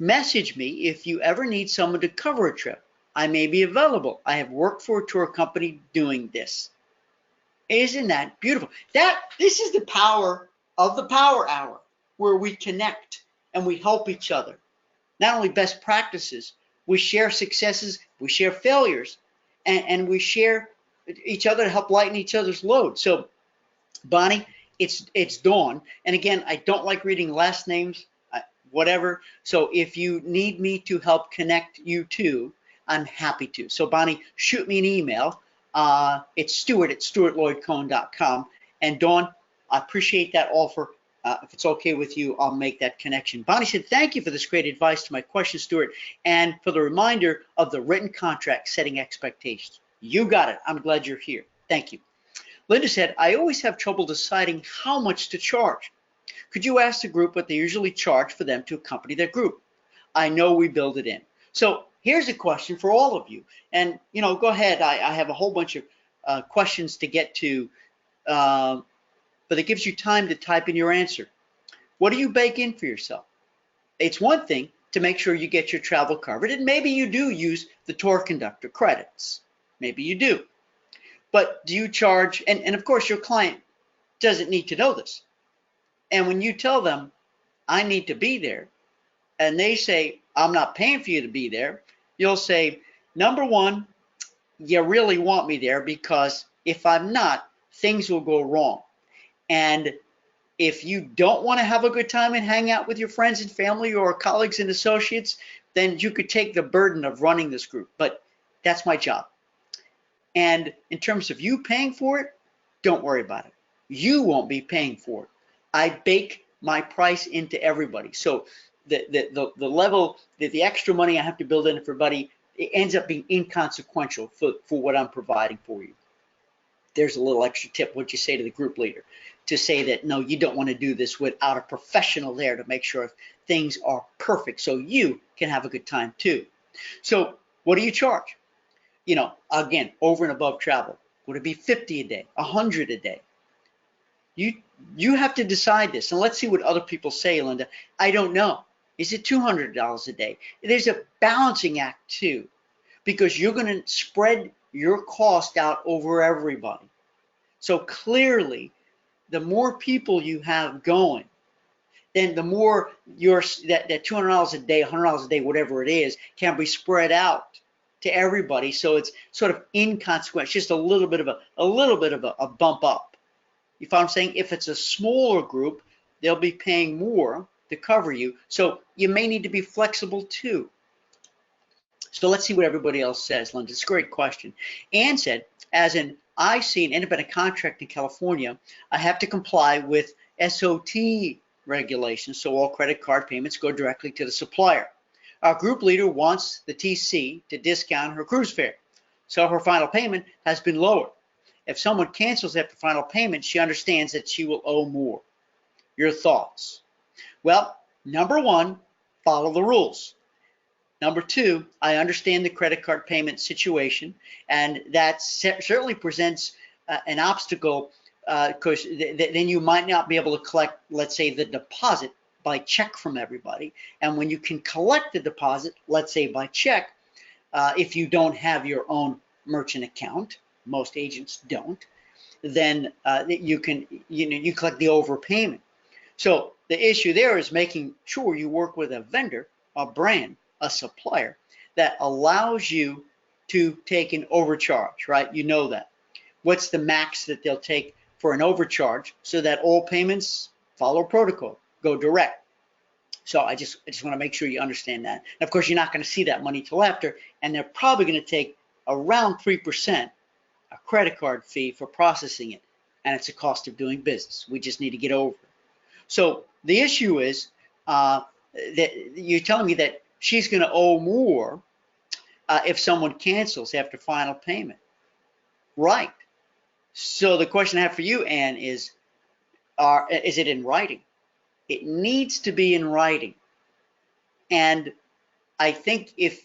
Speaker 1: Message me if you ever need someone to cover a trip. I may be available. I have worked for a tour company doing this. Isn't that beautiful? This is the power of the Power Hour, where we connect and we help each other. Not only best practices, we share successes, we share failures, and we share each other to help lighten each other's load. So, Bonnie, it's Dawn. And again, I don't like reading last names. whatever. So if you need me to help connect you to, I'm happy to. So Bonnie, shoot me an email. It's Stuart@stuartloydcohn.com. And Dawn, I appreciate that offer. If it's okay with you, I'll make that connection. Bonnie said, thank you for this great advice to my question, Stuart, and for the reminder of the written contract setting expectations. You got it. I'm glad you're here. Thank you. Linda said, I always have trouble deciding how much to charge. Could you ask the group what they usually charge for them to accompany their group? I know we build it in. So here's a question for all of you. And, go ahead. I have a whole bunch of questions to get to, but it gives you time to type in your answer. What do you bake in for yourself? It's one thing to make sure you get your travel covered, and maybe you do use the tour conductor credits. Maybe you do. But do you charge, and of course your client doesn't need to know this. And when you tell them, I need to be there, and they say, I'm not paying for you to be there, you'll say, number one, you really want me there, because if I'm not, things will go wrong. And if you don't want to have a good time and hang out with your friends and family or colleagues and associates, then you could take the burden of running this group. But that's my job. And in terms of you paying for it, don't worry about it. You won't be paying for it. I bake my price into everybody. So the level, the extra money I have to build in for everybody, it ends up being inconsequential for what I'm providing for you. There's a little extra tip, what you say to the group leader, to say that, no, you don't want to do this without a professional there to make sure things are perfect so you can have a good time too. So what do you charge? Again, over and above travel. Would it be 50 a day, 100 a day? You have to decide this, and let's see what other people say, Linda. I don't know. Is it $200 a day? There's a balancing act too, because you're going to spread your cost out over everybody. So clearly, the more people you have going, then the more that $200 a day, $100 a day, whatever it is, can be spread out to everybody. So it's sort of inconsequential, just a little bit of a bump up. You follow what I'm saying? If it's a smaller group, they'll be paying more to cover you. So you may need to be flexible too. So let's see what everybody else says, Linda. It's a great question. Ann said, as an IC, an independent contractor in California, I have to comply with SOT regulations, so all credit card payments go directly to the supplier. Our group leader wants the TC to discount her cruise fare, so her final payment has been lowered. If someone cancels after final payment, she understands that she will owe more. Your thoughts? Well, number one, follow the rules. Number two, I understand the credit card payment situation, and that certainly presents an obstacle, because then you might not be able to collect, let's say, the deposit by check from everybody. And when you can collect the deposit, let's say by check, if you don't have your own merchant account, most agents don't, then you can you collect the overpayment. So the issue there is making sure you work with a vendor, a brand, a supplier that allows you to take an overcharge, right? You know that. What's the max that they'll take for an overcharge so that all payments follow protocol, go direct? So I just want to make sure you understand that. And of course, you're not going to see that money till after, and they're probably going to take around 3% a credit card fee for processing it, and it's a cost of doing business. We just need to get over it. So the issue is that you're telling me that she's going to owe more if someone cancels after final payment. Right. So the question I have for you, Ann, is it in writing? It needs to be in writing. And I think if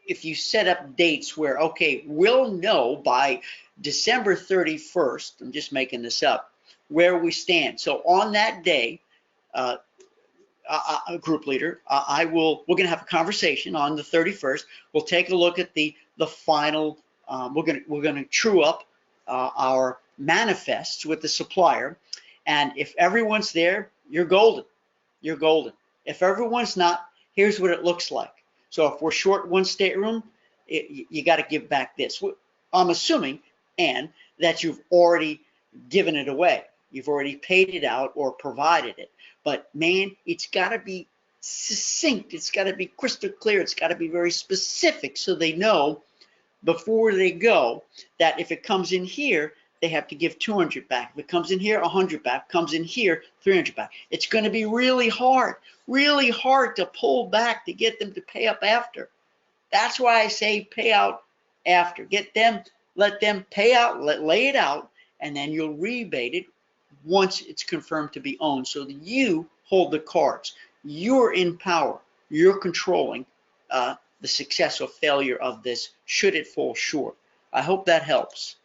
Speaker 1: you set up dates where, okay, we'll know by December 31st, I'm just making this up, where we stand. So on that day, a group leader, we're going to have a conversation on the 31st. We'll take a look at the final. We're going to true up our manifests with the supplier, and if everyone's there, you're golden. You're golden. If everyone's not, here's what it looks like. So if we're short one stateroom, you got to give back this. I'm assuming, Ann, that you've already given it away. You've already paid it out or provided it. But man, it's got to be succinct. It's got to be crystal clear. It's got to be very specific so they know before they go that if it comes in here, they have to give 200 back. If it comes in here, 100 back. Comes in here, 300 back. It's going to be really hard to pull back to get them to pay up after. That's why I say pay out after. Get them, let them pay out, lay it out, and then you'll rebate it once it's confirmed to be owned, so that you hold the cards. You're in power. You're controlling the success or failure of this should it fall short. I hope that helps.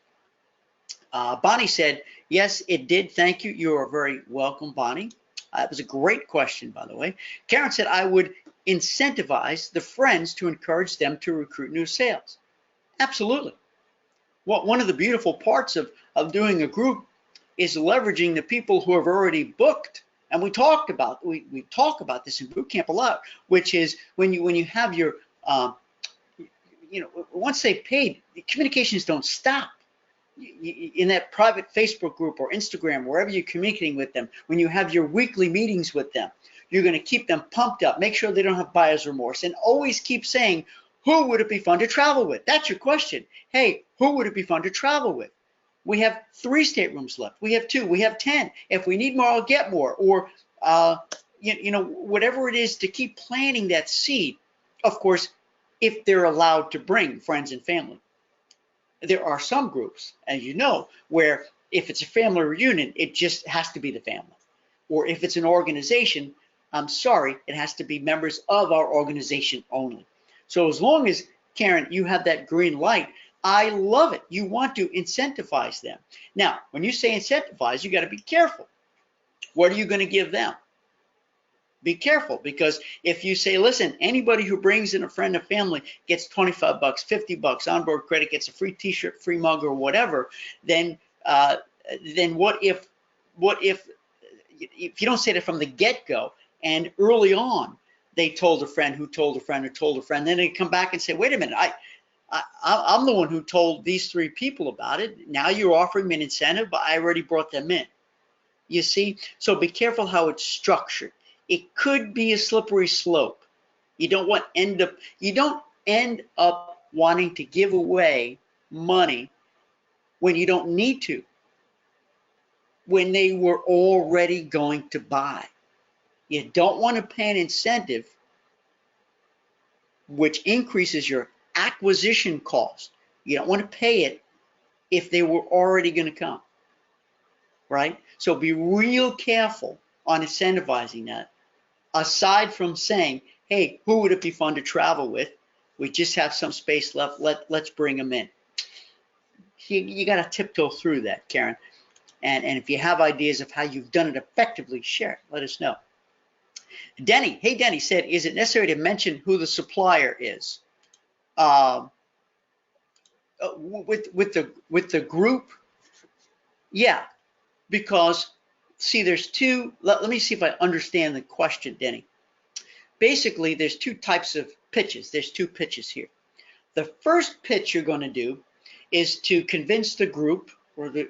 Speaker 1: Bonnie said, yes, it did. Thank you. You are very welcome, Bonnie. That was a great question, by the way. Karen said, I would incentivize the friends to encourage them to recruit new sales. Absolutely. Well, one of the beautiful parts of doing a group is leveraging the people who have already booked. And we talk about this in boot camp a lot, which is when you have your once they've paid, the communications don't stop. In that private Facebook group or Instagram, wherever you're communicating with them, when you have your weekly meetings with them, you're going to keep them pumped up, make sure they don't have buyer's remorse, and always keep saying, who would it be fun to travel with? That's your question. Hey, who would it be fun to travel with? We have 3 staterooms left. We have 2. We have 10. If we need more, I'll get more. Or, whatever it is to keep planting that seed. Of course, if they're allowed to bring friends and family. There are some groups, as you know, where if it's a family reunion, it just has to be the family. Or if it's an organization, I'm sorry, it has to be members of our organization only. So as long as, Karen, you have that green light, I love it. You want to incentivize them. Now, when you say incentivize, you got to be careful. What are you going to give them? Be careful, because if you say, listen, anybody who brings in a friend or family gets 25 bucks, 50 bucks, onboard credit, gets a free t-shirt, free mug, or whatever, then what if you don't say that from the get-go, and early on they told a friend who told a friend who told a friend, then they come back and say, wait a minute, I'm the one who told these 3 people about it. Now you're offering me an incentive, but I already brought them in. You see? So be careful how it's structured. It could be a slippery slope. You don't end up wanting to give away money when you don't need to, when they were already going to buy. You don't want to pay an incentive which increases your acquisition cost. You don't want to pay it if they were already going to come, right? So be real careful on incentivizing that. Aside from saying, hey, who would it be fun to travel with? We just have some space left. Let's bring them in. You got to tiptoe through that, Karen. And if you have ideas of how you've done it effectively, share it. Let us know. Denny, hey, Denny said, is it necessary to mention who the supplier is? With the group, yeah, because see, there's 2. Let me see if I understand the question, Denny. Basically, there's 2 types of pitches. There's 2 pitches here. The first pitch you're going to do is to convince the group or the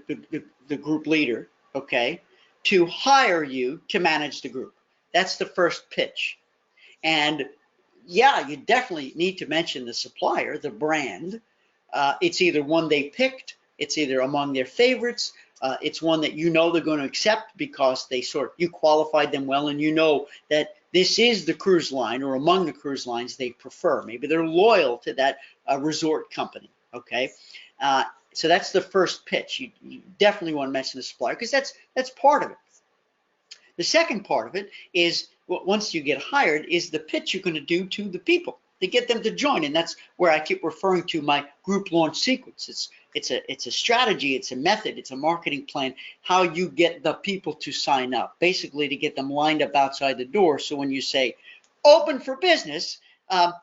Speaker 1: group leader, okay, to hire you to manage the group. That's the first pitch. And yeah, you definitely need to mention the supplier, the brand. It's either one they picked, it's either among their favorites, it's one that you know they're going to accept because you qualified them well, and you know that this is the cruise line or among the cruise lines they prefer. Maybe they're loyal to that resort company, okay? So that's the first pitch. You definitely want to mention the supplier because that's part of it. The second part of it is, once you get hired, is the pitch you're going to do to the people to get them to join. And that's where I keep referring to my group launch sequence. It's a strategy, it's a method, it's a marketing plan, how you get the people to sign up, basically to get them lined up outside the door. So when you say open for business,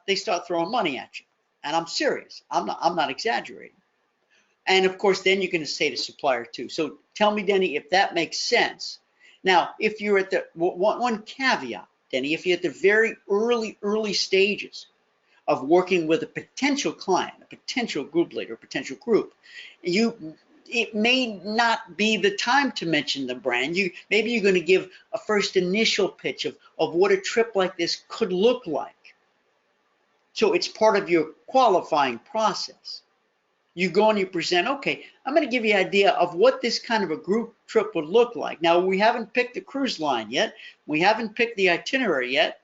Speaker 1: they start throwing money at you. And I'm serious. I'm not exaggerating. And of course, then you're going to say to supplier too. So tell me, Denny, if that makes sense. Now, if you're at the one caveat, Denny, if you're at the very early stages of working with a potential client, a potential group leader, a potential group, it may not be the time to mention the brand. Maybe you're going to give a first initial pitch of what a trip like this could look like. So it's part of your qualifying process. You go and you present, okay, I'm going to give you an idea of what this kind of a group trip would look like. Now, we haven't picked the cruise line yet. We haven't picked the itinerary yet,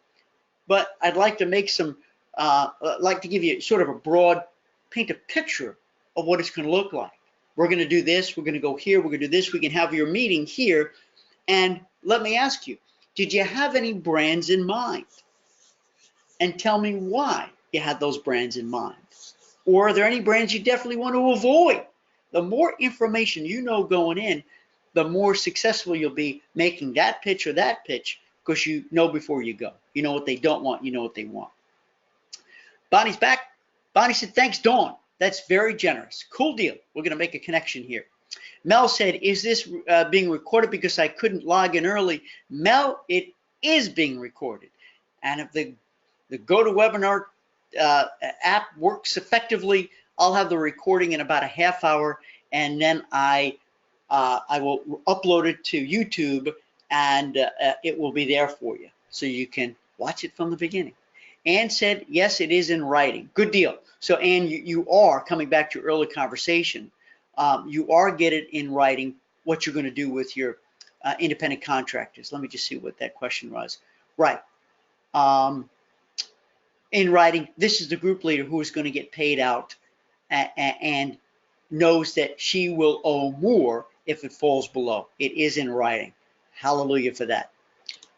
Speaker 1: but I'd like to make like to give you sort of a broad, paint a picture of what it's going to look like. We're going to do this. We're going to go here. We're going to do this. We can have your meeting here. And let me ask you, did you have any brands in mind? And tell me why you had those brands in mind. Or are there any brands you definitely want to avoid? The more information you know going in, the more successful you'll be making that pitch or that pitch, because you know before you go. You know what they don't want. You know what they want. Bonnie's back. Bonnie said, thanks, Dawn. That's very generous. Cool deal. We're going to make a connection here. Mel said, is this being recorded because I couldn't log in early? Mel, it is being recorded. And if the GoToWebinar app works effectively, I'll have the recording in about a half hour, and then I will upload it to YouTube, and it will be there for you, so you can watch it from the beginning. Ann said, yes, it is in writing. Good deal. So Ann, you are, coming back to your early conversation, you are getting in writing what you're going to do with your independent contractors. Let me just see what that question was. Right. In writing, this is the group leader who is going to get paid out and knows that she will owe more if it falls below. It is in writing. Hallelujah for that.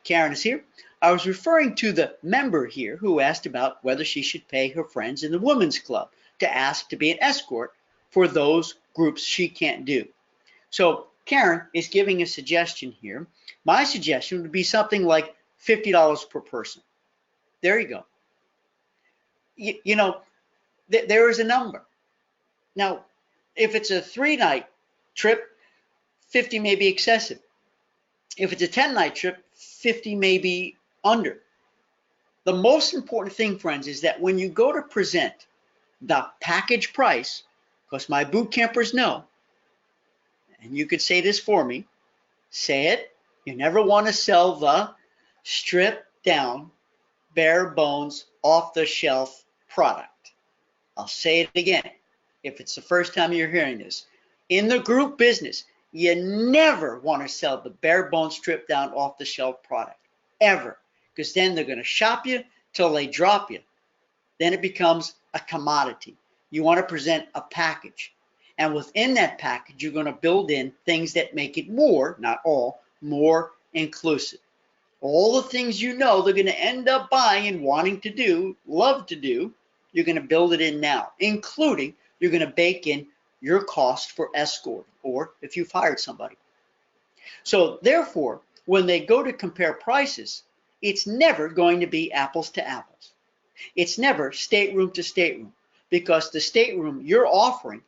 Speaker 1: Karen is here. I was referring to the member here who asked about whether she should pay her friends in the women's club to ask to be an escort for those groups she can't do. So Karen is giving a suggestion here. My suggestion would be something like $50 per person. There you go. You know, there is a number. Now, if it's a 3-night trip, 50 may be excessive. If it's a 10-night trip, 50 may be under. The most important thing, friends, is that when you go to present the package price, because my boot campers know, and you could say this for me, say it, you never want to sell the stripped down, bare bones, off the shelf product. I'll say it again if it's the first time you're hearing this. In the group business, you never want to sell the bare bones, stripped down, off the shelf product, ever, because then they're going to shop you till they drop you. Then it becomes a commodity. You want to present a package, and within that package, you're going to build in things that make it more, not all, more inclusive. All the things you know they're going to end up buying and wanting to do, love to do, you're going to build it in now, including you're going to bake in your cost for escort, or if you've hired somebody. So therefore, when they go to compare prices, it's never going to be apples to apples. It's never stateroom to stateroom, because the stateroom you're offering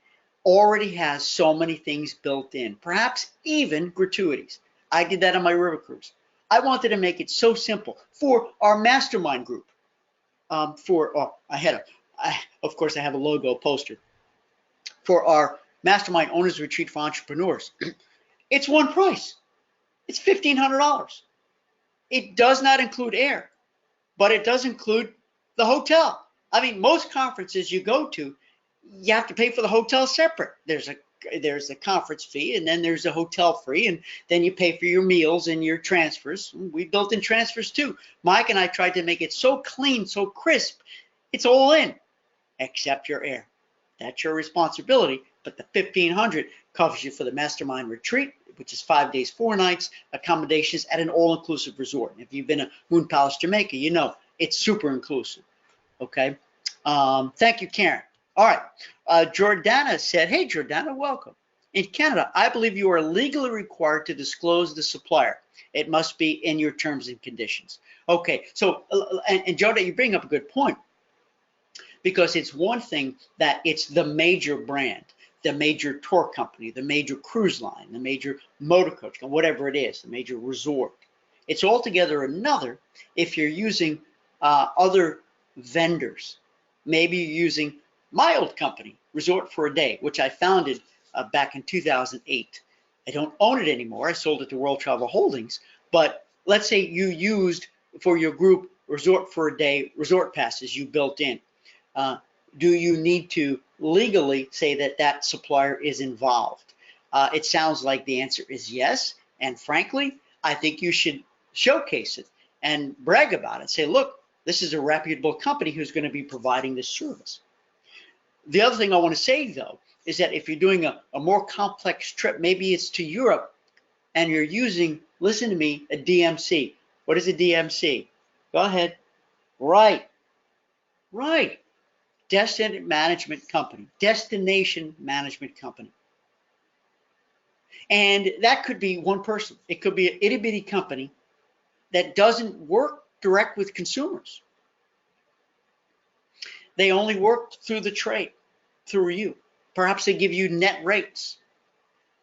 Speaker 1: already has so many things built in, perhaps even gratuities. I did that on my river cruise. I wanted to make it so simple for our mastermind group. Of course, I have a logo poster. For our Mastermind Owners Retreat for Entrepreneurs, it's one price. It's $1,500. It does not include air, but it does include the hotel. I mean, most conferences you go to, you have to pay for the hotel separate. There's a conference fee, and then there's a hotel fee, and then you pay for your meals and your transfers. We built in transfers too. Mike and I tried to make it so clean, so crisp. It's all in, except your air. That's your responsibility, but the $1,500 covers you for the mastermind retreat, which is 5 days, 4 nights, accommodations at an all-inclusive resort. If you've been to Moon Palace, Jamaica, you know it's super inclusive. Okay. Thank you, Karen. All right. Jordana said, hey, Jordana, welcome. In Canada, I believe you are legally required to disclose the supplier. It must be in your terms and conditions. Okay. So, and Jordana, you bring up a good point, because it's one thing that it's the major brand, the major tour company, the major cruise line, the major motor coach, whatever it is, the major resort. It's altogether another if you're using other vendors. Maybe you're using my old company, Resort for a Day, which I founded back in 2008. I don't own it anymore. I sold it to World Travel Holdings. But let's say you used for your group resort for a day resort passes you built in. Do you need to legally say that that supplier is involved? It sounds like the answer is yes. And frankly, I think you should showcase it and brag about it. Say, look, this is a reputable company who's going to be providing this service. The other thing I want to say, though, is that if you're doing a more complex trip, maybe it's to Europe, and you're using, listen to me, a DMC. What is a DMC? Go ahead. Right. Destination management company. And that could be one person. It could be an itty bitty company that doesn't work direct with consumers. They only work through the trade, through you. Perhaps they give you net rates.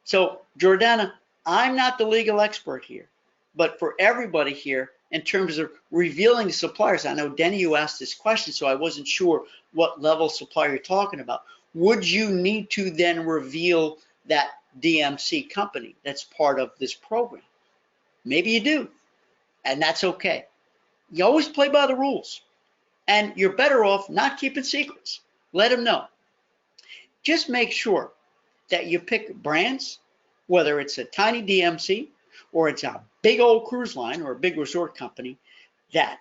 Speaker 1: So, Jordana, I'm not the legal expert here, but for everybody here, in terms of revealing the suppliers, I know, Denny, you asked this question, so I wasn't sure what level supplier you're talking about. Would you need to then reveal that DMC company that's part of this program? Maybe you do, and that's okay. You always play by the rules, and you're better off not keeping secrets. Let them know. Just make sure that you pick brands, whether it's a tiny DMC or it's a big old cruise line or a big resort company, that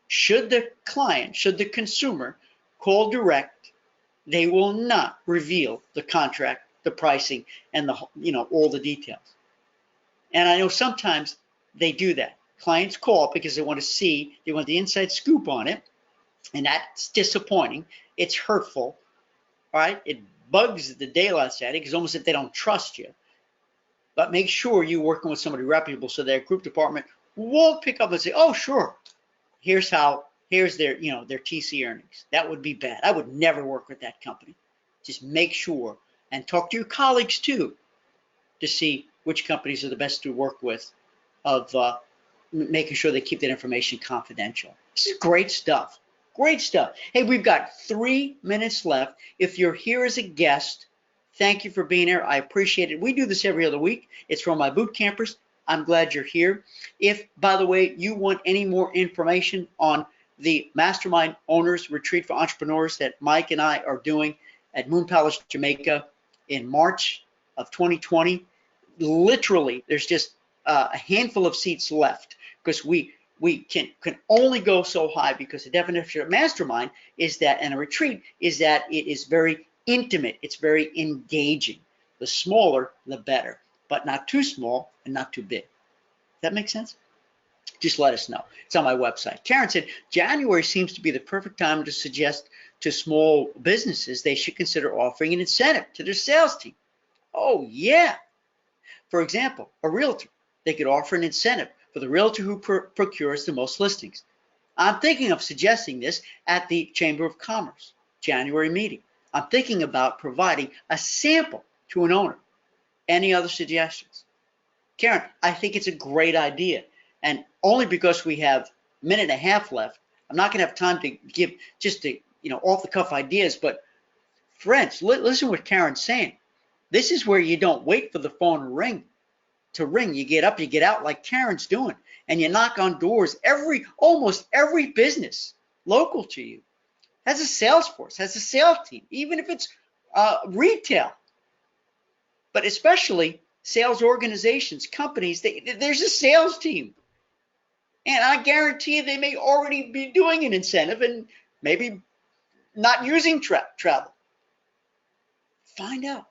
Speaker 1: should the client, should the consumer call direct, they will not reveal the contract, the pricing, and the, all the details. And I know sometimes they do that. Clients call because they want to see, they want the inside scoop on it, and that's disappointing. It's hurtful, all right? It bugs the daylights out of you because almost if they don't trust you. But make sure you're working with somebody reputable so their group department won't pick up and say, oh, sure, here's their, their TC earnings. That would be bad. I would never work with that company. Just make sure and talk to your colleagues too to see which companies are the best to work with of making sure they keep that information confidential. This is great stuff. Great stuff. Hey, we've got 3 minutes left. If you're here as a guest, thank you for being here. I appreciate it. We do this every other week. It's for my boot campers. I'm glad you're here. If, by the way, you want any more information on the Mastermind Owners Retreat for Entrepreneurs that Mike and I are doing at Moon Palace, Jamaica in March of 2020, literally there's just a handful of seats left because we can only go so high because the definition of mastermind is that, and a retreat is that it is very intimate. It's very engaging. The smaller, the better, but not too small and not too big. Does that make sense? Just let us know. It's on my website. Karen said, January seems to be the perfect time to suggest to small businesses they should consider offering an incentive to their sales team. Oh, yeah. For example, a realtor. They could offer an incentive for the realtor who procures the most listings. I'm thinking of suggesting this at the Chamber of Commerce January meeting. I'm thinking about providing a sample to an owner. Any other suggestions? Karen, I think it's a great idea. And only because we have a minute and a half left, I'm not going to have time to give just the, off the cuff ideas. But friends, listen what Karen's saying. This is where you don't wait for the phone to ring. You get up, you get out like Karen's doing, and you knock on doors. Almost every business local to you has a sales force, has a sales team, even if it's retail. But especially sales organizations, companies, there's a sales team. And I guarantee you they may already be doing an incentive and maybe not using travel. Find out.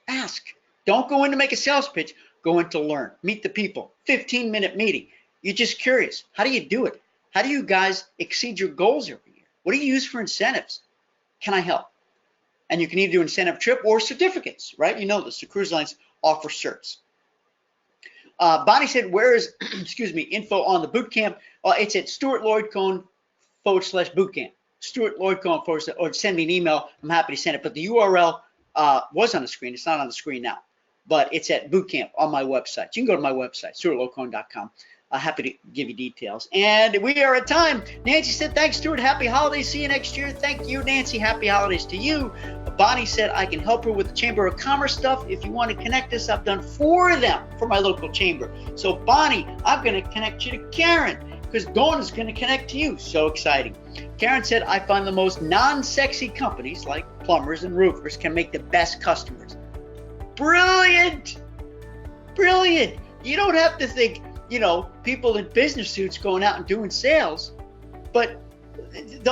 Speaker 1: Ask. Don't go in to make a sales pitch. Go in to learn. Meet the people. 15-minute meeting. You're just curious. How do you do it? How do you guys exceed your goals every year? What do you use for incentives? Can I help? And you can either do an incentive trip or certificates, right? You know this. The cruise lines offer certs. Bonnie said, where is, info on the boot camp? It's at stuartloydcohn.com/bootcamp. stuartloydcohn/ or send me an email. I'm happy to send it. But the URL was on the screen. It's not on the screen now. But it's at bootcamp on my website. You can go to my website, stuartloydcohn.com. happy to give you details. And we are at time. Nancy said, thanks, Stuart. Happy holidays. See you next year. Thank you, Nancy. Happy holidays to you. Bonnie said, I can help her with the Chamber of Commerce stuff. If you want to connect us, I've done 4 of them for my local chamber. So, Bonnie, I'm going to connect you to Karen, because Dawn is going to connect to you. So exciting. Karen said, I find the most non-sexy companies, like plumbers and roofers, can make the best customers. Brilliant. Brilliant. You don't have to think, people in business suits going out and doing sales, but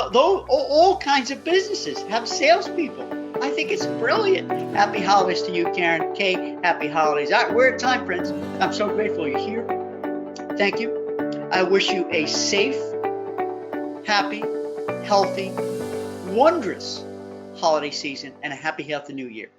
Speaker 1: all kinds of businesses have salespeople. I think it's brilliant. Happy holidays to you, Karen. Kay, happy holidays. All right, we're at time, friends. I'm so grateful you're here. Thank you. I wish you a safe, happy, healthy, wondrous holiday season and a happy, healthy new year.